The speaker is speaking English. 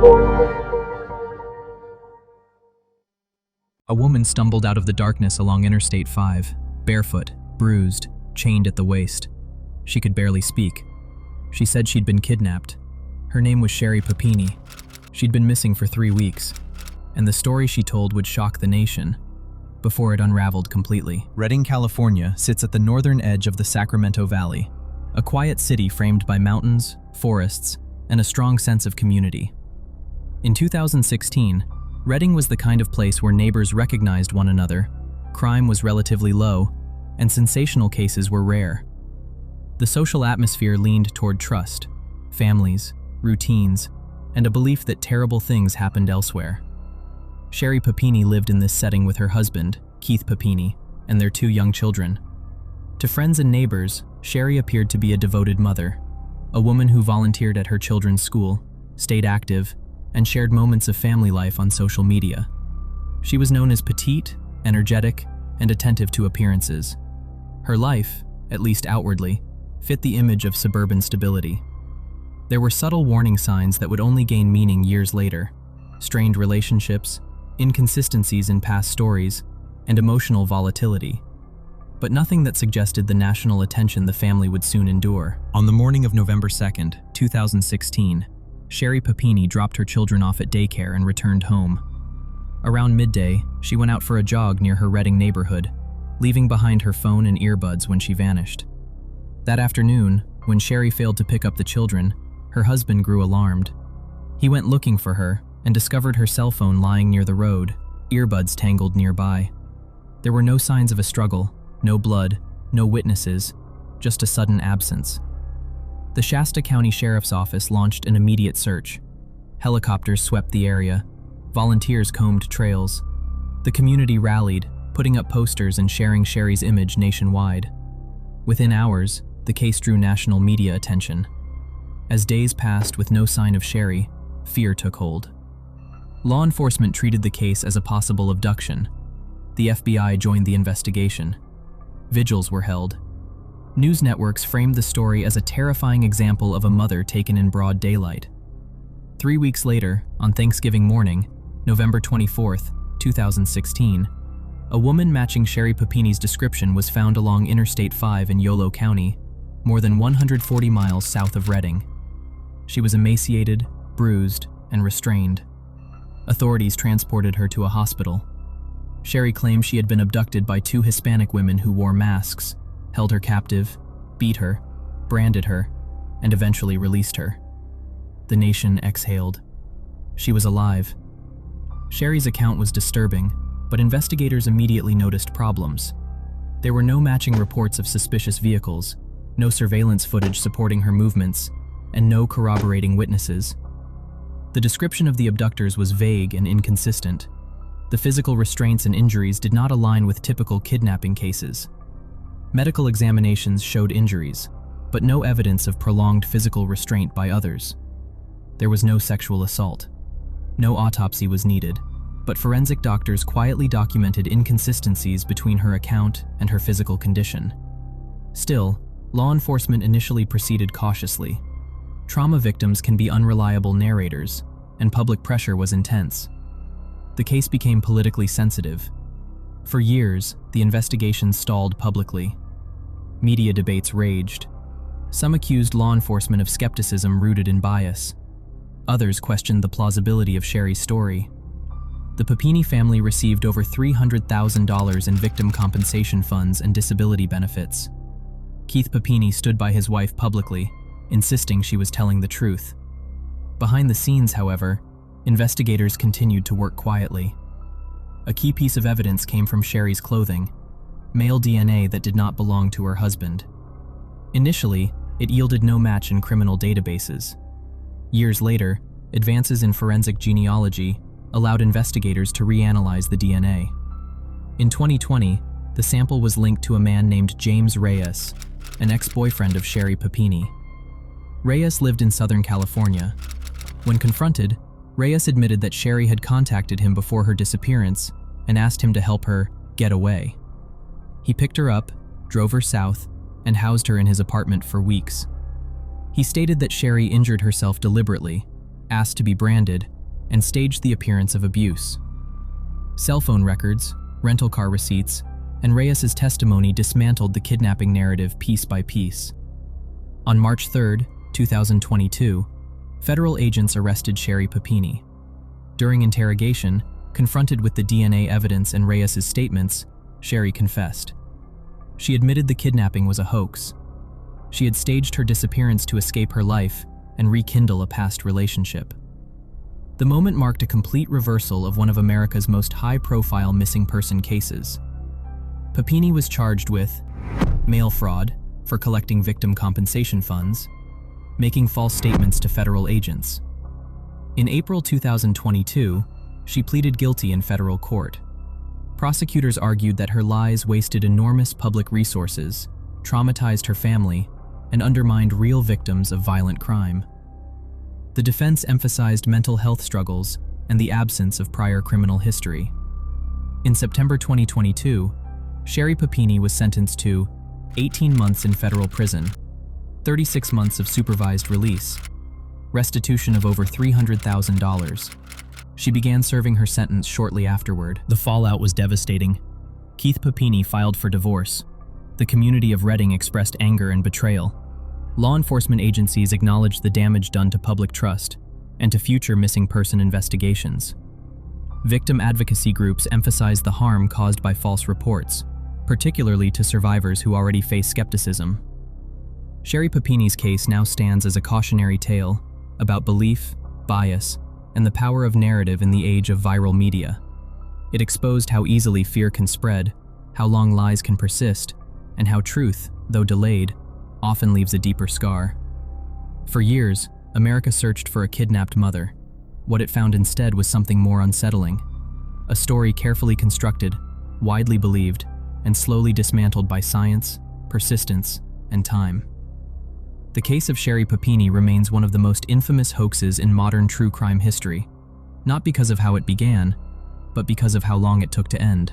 A woman stumbled out of the darkness along Interstate 5, barefoot, bruised, chained at the waist. She could barely speak. She said she'd been kidnapped. Her name was Sherri Papini. She'd been missing for 3 weeks, and the story she told would shock the nation before it unraveled completely. Redding, California sits at the northern edge of the Sacramento Valley, a quiet city framed by mountains, forests, and a strong sense of community. In 2016, Redding was the kind of place where neighbors recognized one another, crime was relatively low, and sensational cases were rare. The social atmosphere leaned toward trust, families, routines, and a belief that terrible things happened elsewhere. Sherri Papini lived in this setting with her husband, Keith Papini, and their 2 young children. To friends and neighbors, Sherri appeared to be a devoted mother, a woman who volunteered at her children's school, stayed active, and shared moments of family life on social media. She was known as petite, energetic, and attentive to appearances. Her life, at least outwardly, fit the image of suburban stability. There were subtle warning signs that would only gain meaning years later: strained relationships, inconsistencies in past stories, and emotional volatility. But nothing that suggested the national attention the family would soon endure. On the morning of November 2nd, 2016, Sherri Papini dropped her children off at daycare and returned home. Around midday, she went out for a jog near her Redding neighborhood, leaving behind her phone and earbuds when she vanished. That afternoon, when Sherri failed to pick up the children, her husband grew alarmed. He went looking for her and discovered her cell phone lying near the road, earbuds tangled nearby. There were no signs of a struggle, no blood, no witnesses, just a sudden absence. The Shasta County Sheriff's Office launched an immediate search. Helicopters swept the area. Volunteers combed trails. The community rallied, putting up posters and sharing Sherri's image nationwide. Within hours, the case drew national media attention. As days passed with no sign of Sherri, fear took hold. Law enforcement treated the case as a possible abduction. The FBI joined the investigation. Vigils were held. News networks framed the story as a terrifying example of a mother taken in broad daylight. 3 weeks later, on Thanksgiving morning, November 24th, 2016, a woman matching Sherri Papini's description was found along Interstate 5 in Yolo County, more than 140 miles south of Redding. She was emaciated, bruised, and restrained. Authorities transported her to a hospital. Sherri claimed she had been abducted by 2 Hispanic women who wore masks, held her captive, beat her, branded her, and eventually released her. The nation exhaled. She was alive. Sherri's account was disturbing, but investigators immediately noticed problems. There were no matching reports of suspicious vehicles, no surveillance footage supporting her movements, and no corroborating witnesses. The description of the abductors was vague and inconsistent. The physical restraints and injuries did not align with typical kidnapping cases. Medical examinations showed injuries, but no evidence of prolonged physical restraint by others. There was no sexual assault. No autopsy was needed, but forensic doctors quietly documented inconsistencies between her account and her physical condition. Still, law enforcement initially proceeded cautiously. Trauma victims can be unreliable narrators, and public pressure was intense. The case became politically sensitive. For years, the investigation stalled publicly. Media debates raged. Some accused law enforcement of skepticism rooted in bias. Others questioned the plausibility of Sherri's story. The Papini family received over $300,000 in victim compensation funds and disability benefits. Keith Papini stood by his wife publicly, insisting she was telling the truth. Behind the scenes, however, investigators continued to work quietly. A key piece of evidence came from Sherri's clothing, male DNA that did not belong to her husband. Initially, it yielded no match in criminal databases. Years later, advances in forensic genealogy allowed investigators to reanalyze the DNA. In 2020, the sample was linked to a man named James Reyes, an ex-boyfriend of Sherri Papini. Reyes lived in Southern California. When confronted, Reyes admitted that Sherri had contacted him before her disappearance and asked him to help her get away. He picked her up, drove her south, and housed her in his apartment for weeks. He stated that Sherri injured herself deliberately, asked to be branded, and staged the appearance of abuse. Cell phone records, rental car receipts, and Reyes's testimony dismantled the kidnapping narrative piece by piece. On March 3, 2022, federal agents arrested Sherri Papini. During interrogation, confronted with the DNA evidence and Reyes's statements, Sherri confessed. She admitted the kidnapping was a hoax. She had staged her disappearance to escape her life and rekindle a past relationship. The moment marked a complete reversal of one of America's most high-profile missing person cases. Papini was charged with mail fraud for collecting victim compensation funds, making false statements to federal agents. In April 2022, she pleaded guilty in federal court. Prosecutors argued that her lies wasted enormous public resources, traumatized her family, and undermined real victims of violent crime. The defense emphasized mental health struggles and the absence of prior criminal history. In September 2022, Sherri Papini was sentenced to 18 months in federal prison, 36 months of supervised release, restitution of over $300,000. She began serving her sentence shortly afterward. The fallout was devastating. Keith Papini filed for divorce. The community of Redding expressed anger and betrayal. Law enforcement agencies acknowledged the damage done to public trust and to future missing person investigations. Victim advocacy groups emphasized the harm caused by false reports, particularly to survivors who already face skepticism. Sherri Papini's case now stands as a cautionary tale about belief, bias, and the power of narrative in the age of viral media. It exposed how easily fear can spread, how long lies can persist, and how truth, though delayed, often leaves a deeper scar. For years, America searched for a kidnapped mother. What it found instead was something more unsettling. A story carefully constructed, widely believed, and slowly dismantled by science, persistence, and time. The case of Sherri Papini remains one of the most infamous hoaxes in modern true crime history, not because of how it began, but because of how long it took to end.